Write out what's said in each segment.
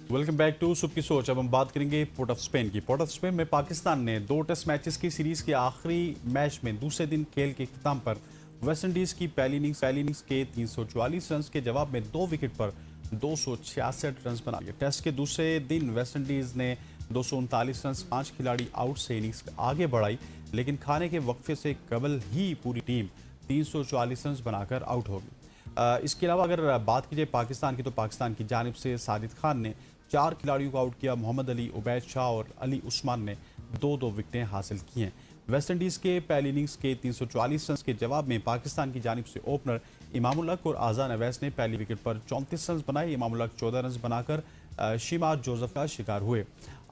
Welcome back to सुबह की सोच। अब हम बात करेंगे पोर्ट ऑफ स्पेन की। पोर्ट ऑफ स्पेन में पाकिस्तान ने 2 टेस्ट मैचेस की सीरीज के आखिरी मैच में दूसरे दिन खेल के इख्तिताम पर वेस्ट इंडीज की पहली इनिंग्स के 344 रन के जवाब में 2 विकेट पर 266 रन बना लिए। टेस्ट के दूसरे दिन वेस्ट इंडीज ने 239 रन 5 खिलाड़ी आउट से इनिंग्स आगे बढ़ाई, लेकिन खाने के वक्फे से कबल ही पूरी टीम 344 रन बनाकर आउट हो गई। इसके अलावा अगर बात की जाए पाकिस्तान की, तो पाकिस्तान की जानिब से साजिद खान ने 4 खिलाड़ियों को आउट किया। मोहम्मद अली, उबैद शाह और अली उस्मान ने 2-2 विकेटें हासिल की हैं। वेस्ट इंडीज़ के पहली इनिंग्स के 344 रन के जवाब में पाकिस्तान की जानिब से ओपनर इमामुल हक और आज़ान अवैस ने पहली विकेट पर 34 रन बनाए। इमामुल हक 14 रन बनाकर शिमाद जोसेफ का शिकार हुए।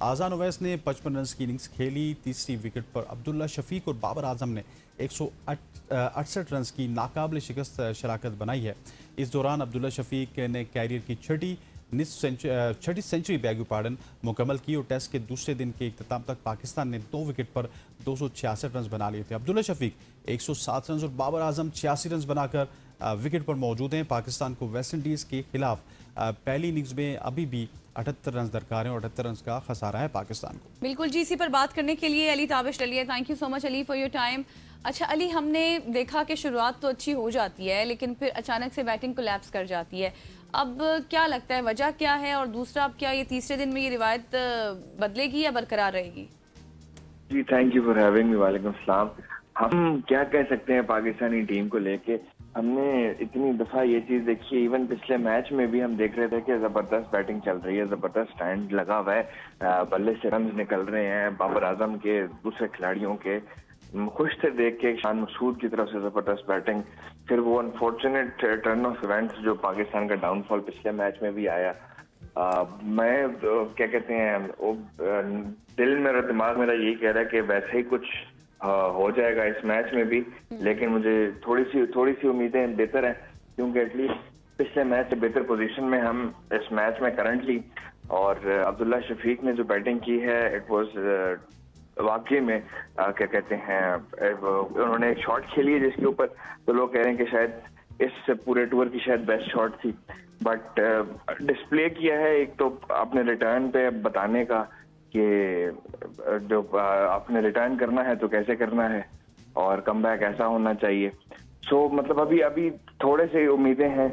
आज़ान अवैस ने 55 रन की इनिंग्स खेली। तीसरी विकेट पर अब्दुल्ला शफीक और बाबर आजम ने 168 रन की नाकाबिल शिकस्त शराकत बनाई है। इस दौरान अब्दुल्ला शफीक ने कैरियर की छठी सेंचुरी मुकम्मल की और टेस्ट के दूसरे दिन के इख्तिताम तक पाकिस्तान ने 2 विकेट पर 266 रन बना लिए थे। अब्दुल्ला शफीक 107 रन और बाबर आजम 86 रन बनाकर विकेट पर मौजूद हैं। पाकिस्तान को वेस्ट इंडीज़ के खिलाफ पहली इनिंग्स में अभी भी 78 रन दरकार हैं और 78 रन का खसारा है पाकिस्तान को। बिल्कुल जी, इसी पर बात करने के लिए अली ताबिश ले लिया। Thank you so much Ali for your time. अच्छा अली, हमने देखा कि शुरुआत तो अच्छी हो जाती है लेकिन फिर अचानक से बैटिंग कोलैप्स कर जाती है। अब क्या लगता है वजह क्या है, और दूसरा अब क्या ये तीसरे दिन में ये रिवायत बदलेगी या बरकरार रहेगी? जी thank you for having me. वालेकुम सलाम। हम क्या कह सकते हैं पाकिस्तानी टीम को लेके? हमने इतनी दफा ये चीज देखी है, इवन पिछले मैच में भी हम देख रहे थे कि जबरदस्त बैटिंग चल रही है, जबरदस्त स्टैंड लगा हुआ है, बल्ले से रन निकल रहे हैं बाबर आजम के, दूसरे खिलाड़ियों के। खुश थे देख के शान मसूद की तरफ से जबरदस्त बैटिंग। फिर वो अनफॉर्चुनेट टर्न ऑफ इवेंट्स जो पाकिस्तान का डाउनफॉल पिछले मैच में भी आया। मैं क्या कहते हैं, दिल मेरा दिमाग मेरा यही कह रहा है कि वैसे ही कुछ हो जाएगा इस मैच में भी, लेकिन मुझे थोड़ी सी उम्मीदें बेहतर हैं, क्योंकि एटलीस्ट पिछले मैच से बेहतर पोजीशन में हम इस मैच में करंटली। और अब्दुल्ला शफीक ने जो बैटिंग की है, इट वाज वाकई में क्या कहते हैं, उन्होंने एक शॉट खेली है जिसके ऊपर तो लोग कह रहे हैं कि शायद इस पूरे टूर की शायद बेस्ट शॉट थी, बट डिस्प्ले किया है एक तो अपने रिटर्न पे बताने का कि जो आपने रिटर्न करना है तो कैसे करना है और कमबैक ऐसा होना चाहिए। सो मतलब अभी थोड़े से उम्मीदें हैं,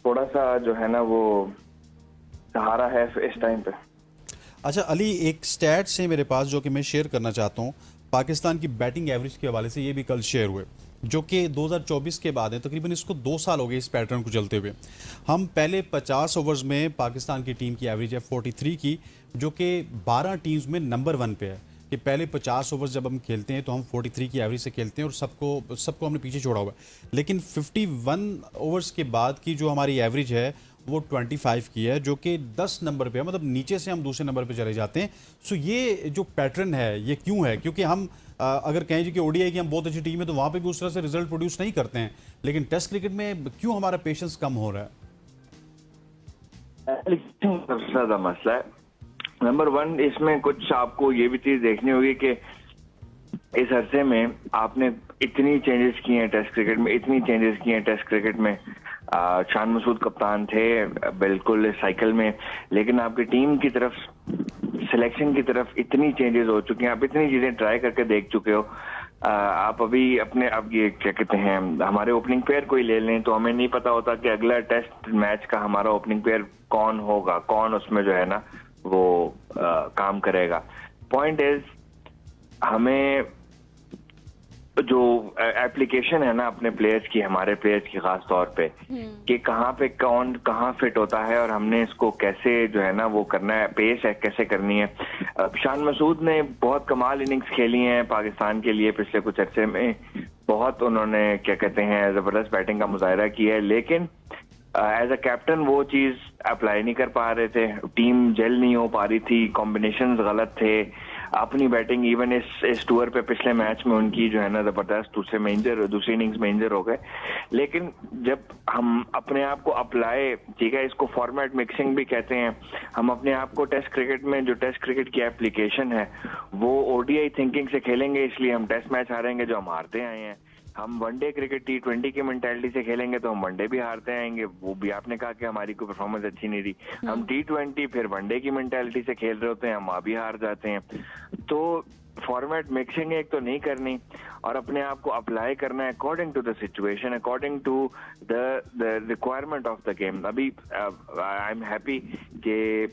थोड़ा सा जो है ना वो सहारा है इस टाइम पे। अच्छा अली, एक स्टैट्स है मेरे पास जो कि मैं शेयर करना चाहता हूँ पाकिस्तान की बैटिंग एवरेज के हवाले से। ये भी कल शेयर हुए, जो कि 2024 के बाद है। तकरीबन इसको 2 साल हो गए इस पैटर्न को चलते हुए। हम पहले 50 ओवर्स में पाकिस्तान की टीम की एवरेज है 43 की, जो कि 12 टीम्स में नंबर 1 पे है। कि पहले 50 ओवर्स जब हम खेलते हैं तो हम 43 की एवरेज से खेलते हैं और सबको हमने पीछे छोड़ा हुआ है। लेकिन 51 ओवर्स के बाद की जो हमारी एवरेज है वो 25 की है, जो कि 10 नंबर पे है। मतलब नीचे से हम दूसरे नंबर पे चले जाते हैं। सो ये जो पैटर्न है ये क्यों है? क्योंकि हम अगर कहें जी कि ओडीआई की हम बहुत अच्छी टीम है तो वहाँ पे भी उस तरह से रिजल्ट प्रोड्यूस नहीं करते हैं, लेकिन टेस्ट क्रिकेट में क्यों हमारा पेशेंस कम हो रहा है? सबसे ज्यादा मसला है नंबर 1, इसमें कुछ आपको ये भी चीज देखनी होगी कि इस अरसे में आपने इतनी चेंजेस किए हैं टेस्ट क्रिकेट में, इतनी चेंजेस किए हैं टेस्ट क्रिकेट में। शान मसूद कप्तान थे बिल्कुल इस साइकिल में, लेकिन आपकी टीम की तरफ सिलेक्शन की तरफ इतनी चेंजेस हो चुकी हैं, आप इतनी चीजें ट्राई करके देख चुके हो। आप अभी अपने अब ये क्या कहते हैं, हमारे ओपनिंग प्लेयर कोई ले लें तो हमें नहीं पता होता कि अगला टेस्ट मैच का हमारा ओपनिंग प्लेयर कौन होगा, कौन उसमें जो है ना वो काम करेगा। पॉइंट इज, हमें जो एप्लीकेशन है ना अपने प्लेयर्स की, हमारे प्लेयर्स की खास तौर पे, कि कहाँ पे कौन कहाँ फिट होता है और हमने इसको कैसे जो है ना वो करना है, पेस है कैसे करनी है। शान मसूद ने बहुत कमाल इनिंग्स खेली हैं पाकिस्तान के लिए पिछले कुछ अर्से में, बहुत उन्होंने क्या कहते हैं जबरदस्त बैटिंग का मुजाहिरा किया है, लेकिन एज अ कैप्टन वो चीज अप्लाई नहीं कर पा रहे थे, टीम जेल नहीं हो पा रही थी, कॉम्बिनेशंस गलत थे। अपनी बैटिंग इवन इस टूर पे पिछले मैच में उनकी जो है ना जबरदस्त दूसरी इनिंग्स में इंजर हो गए। लेकिन जब हम अपने आप को अप्लाई, ठीक है इसको फॉर्मेट मिक्सिंग भी कहते हैं, हम अपने आप को टेस्ट क्रिकेट में जो टेस्ट क्रिकेट की एप्लीकेशन है वो ओडीआई थिंकिंग से खेलेंगे, इसलिए हम टेस्ट मैच हारेंगे जो हम हारते आए हैं। हम वनडे क्रिकेट T20 की मेंटालिटी से खेलेंगे तो हम वनडे भी हारते आएंगे, वो भी आपने कहा कि हमारी कोई परफॉर्मेंस अच्छी नहीं रही। हम T20 फिर वनडे की मेंटालिटी से खेल रहे होते हैं, हम वहाँ भी हार जाते हैं। तो फॉर्मेट मिक्सिंग एक तो नहीं करनी और अपने आप को अप्लाई करना है according to the situation, according to the requirement of the game. अभी आई एम हैप्पी कि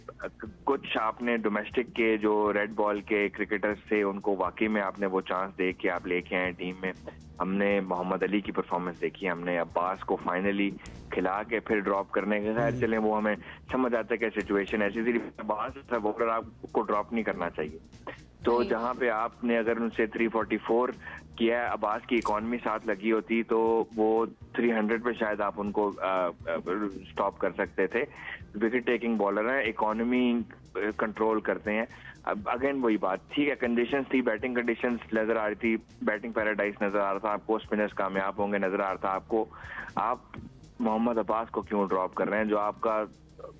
कुछ आपने डोमेस्टिक के जो रेड बॉल के क्रिकेटर्स थे उनको वाकई में आपने वो चांस दे के आप लेके आए टीम में। हमने मोहम्मद अली की परफॉर्मेंस देखी, हमने अब्बास को फाइनली खिला के फिर ड्रॉप करने के खैर चले, वो हमें समझ आता है कि सिचुएशन ऐसी थी, अब्बास बॉलर आपको ड्रॉप नहीं करना चाहिए। तो जहां पे आपने अगर उनसे 344 किया है, अब्बास की इकॉनमी साथ लगी होती तो वो 300 पे शायद आप उनको स्टॉप कर सकते थे। विकेट टेकिंग बॉलर हैं, इकॉनमी कंट्रोल करते हैं। अब अगेन वही बात, ठीक है कंडीशंस थी, बैटिंग कंडीशंस नजर आ रही थी, बैटिंग पैराडाइज नजर आ रहा था आपको, स्पिनर्स कामयाब होंगे नजर आ रहा था आपको। आप मोहम्मद अब्बास को क्यों ड्रॉप कर रहे हैं, जो आपका,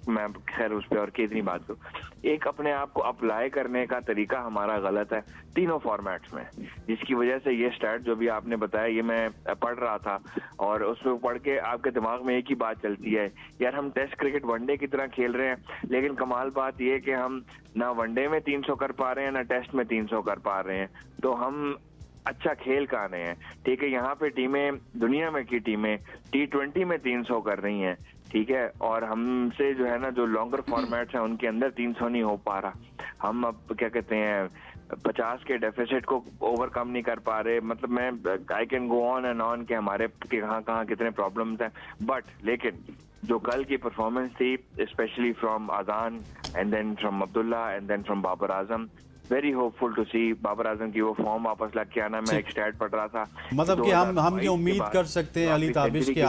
मैं खैर उस पर और कितनी बात करूं। एक अपने आप को अप्लाई करने का तरीका हमारा गलत है तीनों फॉर्मेट्स में, जिसकी वजह से ये स्टैट जो भी आपने बताया ये मैं पढ़ रहा था और उसमें पढ़ के आपके दिमाग में एक ही बात चलती है, यार हम टेस्ट क्रिकेट वनडे की तरह खेल रहे हैं, लेकिन कमाल बात ये है कि हम ना वनडे में 300 कर पा रहे हैं ना टेस्ट में 300 कर पा रहे हैं। तो हम अच्छा खेल कहाँ रहे हैं? ठीक है, यहाँ पे टीमें, दुनिया में की टीमें T20 में 300 कर रही हैं, ठीक है, और हमसे जो है ना जो लॉन्गर फॉर्मेट्स हैं उनके अंदर 300 नहीं हो पा रहा। हम अब क्या कहते हैं 50 के डेफिसिट को ओवरकम नहीं कर पा रहे। मतलब मैं I can go on and on के हमारे कहाँ कितने प्रॉब्लम्स हैं, बट लेकिन जो कल की परफॉर्मेंस थी specially from Azan and then from Abdullah and then from Babar Azam, very hopeful to see Babar Azam की वो फॉर्म वापस ला के आना। मैं एक स्टैट पढ़ रहा था, मतलब कि हम ये उम्मीद कर सकते हैं अली ताबिश कि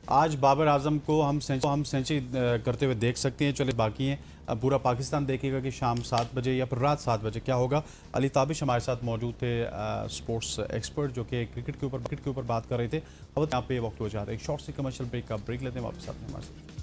आज बाबर आजम को हम सेंचुरी करते हुए देख सकते हैं। चले बाकी हैं, अब पूरा पाकिस्तान देखेगा कि शाम 7 बजे या फिर रात 7 बजे क्या होगा। अली ताबिश हमारे साथ मौजूद थे, स्पोर्ट्स एक्सपर्ट, जो कि क्रिकेट के ऊपर बात कर रहे थे। अब यहाँ पे वक्त हो जा रहा है एक शॉर्ट सी कमर्शियल ब्रेक का, ब्रेक लेते हैं, वापस आते हैं हमारे साथ।